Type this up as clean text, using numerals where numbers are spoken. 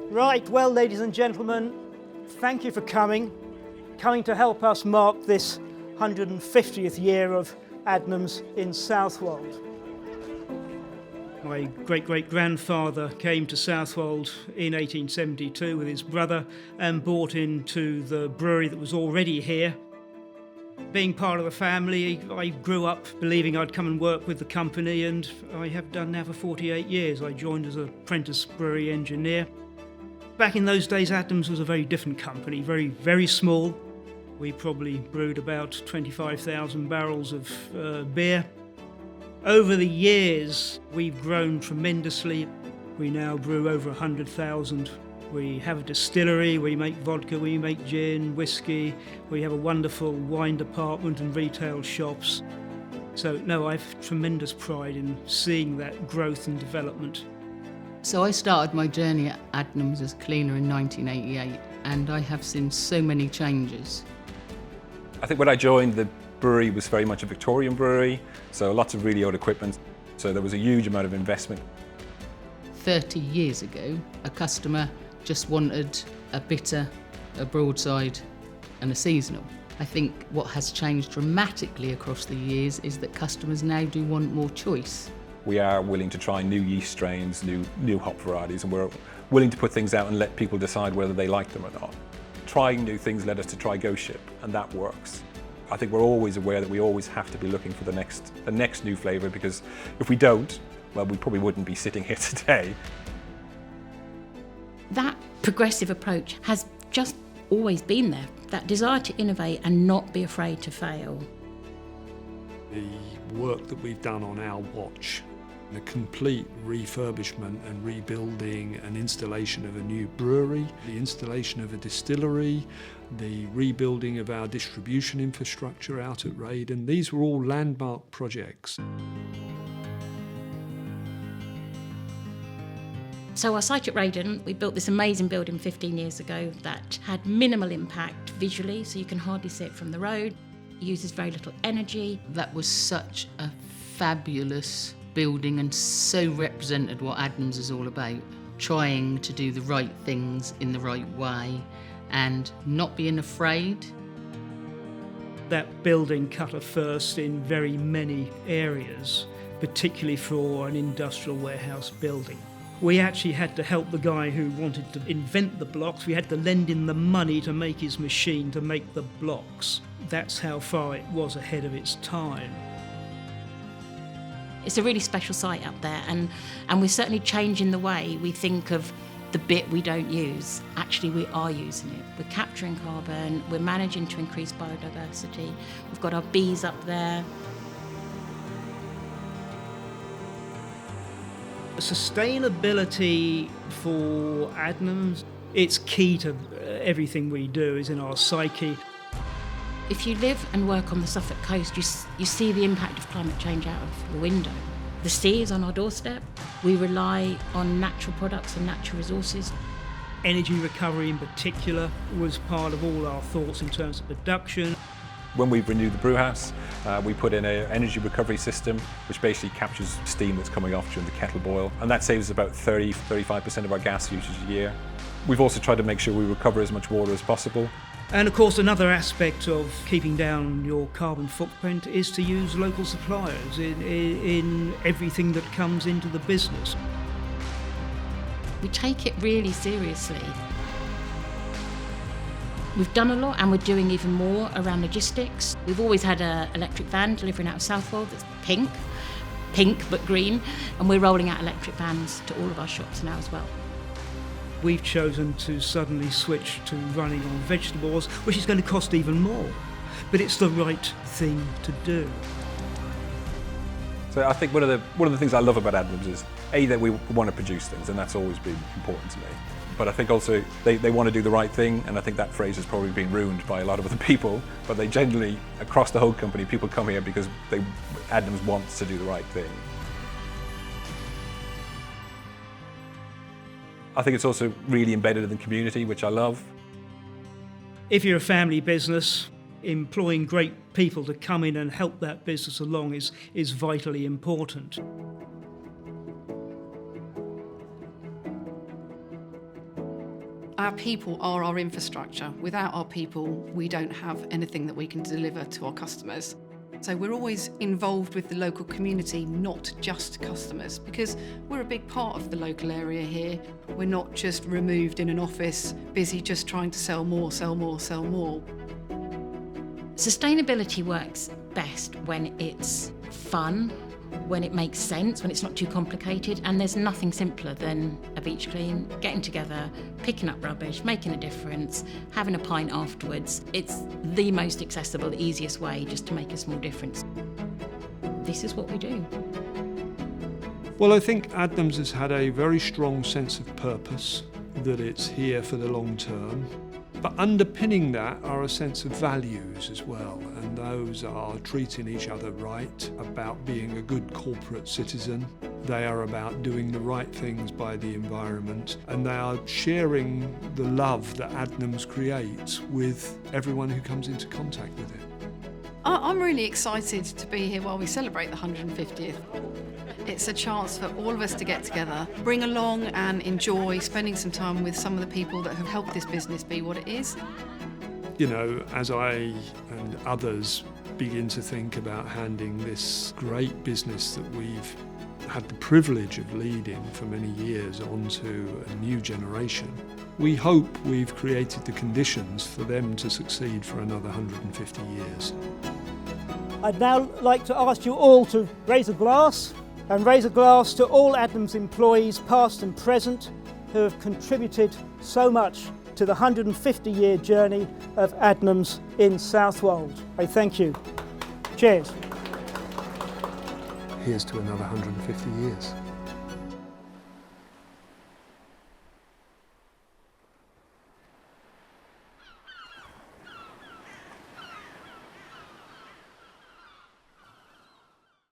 Right, well, ladies and gentlemen, thank you for coming to help us mark this 150th year of Adnams in Southwold. My great-great-grandfather came to Southwold in 1872 with his brother and bought into the brewery that was already here. Being part of the family, I grew up believing I'd come and work with the company, and I have done now for 48 years. I joined as an apprentice brewery engineer. Back in those days, Adnams was a very different company, very, very small. We probably brewed about 25,000 barrels of beer. Over the years, we've grown tremendously. We now brew over 100,000. We have a distillery, we make vodka, we make gin, whiskey. We have a wonderful wine department and retail shops. So, no, I have tremendous pride in seeing that growth and development. So I started my journey at Adnams as cleaner in 1988, and I have seen so many changes. I think when I joined, the brewery was very much a Victorian brewery, so lots of really old equipment. So there was a huge amount of investment. 30 years ago, a customer just wanted a bitter, a broadside and a seasonal. I think what has changed dramatically across the years is that customers now do want more choice. We are willing to try new yeast strains, new hop varieties, and we're willing to put things out and let people decide whether they like them or not. Trying new things led us to try Ghost Ship, and that works. I think we're always aware that we always have to be looking for the next new flavour, because if we don't, well, we probably wouldn't be sitting here today. That progressive approach has just always been there, that desire to innovate and not be afraid to fail. The work that we've done on our watch, the complete refurbishment and rebuilding and installation of a new brewery, the installation of a distillery, the rebuilding of our distribution infrastructure out at Raiden, these were all landmark projects. So our site at Raiden, we built this amazing building 15 years ago that had minimal impact visually, so you can hardly see it from the road. It uses very little energy. That was such a fabulous building and so represented what Adnams is all about. Trying to do the right things in the right way and not being afraid. That building cut a first in very many areas, particularly for an industrial warehouse building. We actually had to help the guy who wanted to invent the blocks. We had to lend him the money to make his machine to make the blocks. That's how far it was ahead of its time. It's a really special site up there, and we're certainly changing the way we think of the bit we don't use. Actually, we are using it. We're capturing carbon, we're managing to increase biodiversity. We've got our bees up there. Sustainability for Adnams, it's key to everything we do, is in our psyche. If you live and work on the Suffolk coast, you see the impact of climate change out of the window. The sea is on our doorstep. We rely on natural products and natural resources. Energy recovery in particular was part of all our thoughts in terms of production. When we renewed the brewhouse, we put in an energy recovery system which basically captures steam that's coming off during the kettle boil, and that saves about 30-35% of our gas usage a year. We've also tried to make sure we recover as much water as possible. And of course, another aspect of keeping down your carbon footprint is to use local suppliers in everything that comes into the business. We take it really seriously. We've done a lot, and we're doing even more around logistics. We've always had an electric van delivering out of Southwold that's pink but green, and we're rolling out electric vans to all of our shops now as well. We've chosen to suddenly switch to running on vegetables, which is going to cost even more, but it's the right thing to do. So I think one of the things I love about Adnams is that we want to produce things, and that's always been important to me. But I think also they want to do the right thing, and I think that phrase has probably been ruined by a lot of other people, but they generally, across the whole company, people come here because Adnams wants to do the right thing. I think it's also really embedded in the community, which I love. If you're a family business, employing great people to come in and help that business along is vitally important. Our people are our infrastructure. Without our people, we don't have anything that we can deliver to our customers. So we're always involved with the local community, not just customers, because we're a big part of the local area here. We're not just removed in an office, busy just trying to sell more, sell more, sell more. Sustainability works best when it's fun, when it makes sense, when it's not too complicated, and there's nothing simpler than a beach clean, getting together, picking up rubbish, making a difference, having a pint afterwards. It's the most accessible, the easiest way just to make a small difference. This is what we do. Well, I think Adnams has had a very strong sense of purpose, that it's here for the long term. But underpinning that are a sense of values as well, and those are treating each other right, about being a good corporate citizen. They are about doing the right things by the environment, and they are sharing the love that Adnams creates with everyone who comes into contact with it. I'm really excited to be here while we celebrate the 150th. It's a chance for all of us to get together, bring along and enjoy spending some time with some of the people that have helped this business be what it is. You know, as I and others begin to think about handing this great business that we've had the privilege of leading for many years onto a new generation, we hope we've created the conditions for them to succeed for another 150 years. I'd now like to ask you all to raise a glass to all Adnams employees, past and present, who have contributed so much to the 150-year journey of Adnams in Southwold. I thank you. Cheers. Here's to another 150 years.